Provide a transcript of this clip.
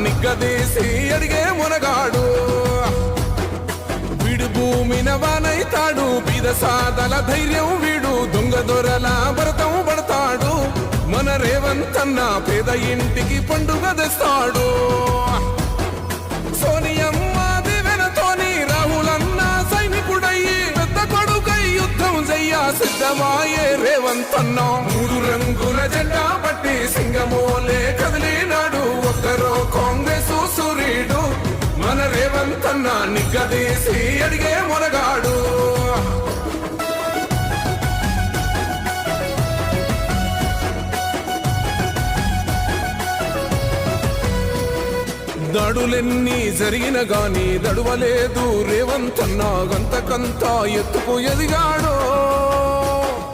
నిగ్గదీసి అడిగే మునగాడు వీడు భూమిన వానైతాడు బీద సాదల ధైర్యం వీడు దొంగ దొరల భరతం పడతాడు మన రేవంతన్న పేద ఇంటికి పండుగ తెస్తాడు సోనియమ్మ దివెనతోని రాహులన్న సైనికుడయ్యి పెద్ద కొడుకై యుద్ధం చెయ్య సిద్ధమాయే రేవంతన్న మూడు రంగుల జెండా పట్టి సింగమోలే కదిలినాడు ఒక్కరో కాంగ్రెస్ సూర్యుడు మన రేవంతన్న నిగ్గదీసి అడిగే మునగాడు దాడులెన్ని జరిగిన గాని దడువలేదు రేవంతన్న గంతకంతా ఎత్తుకు ఎదిగాడో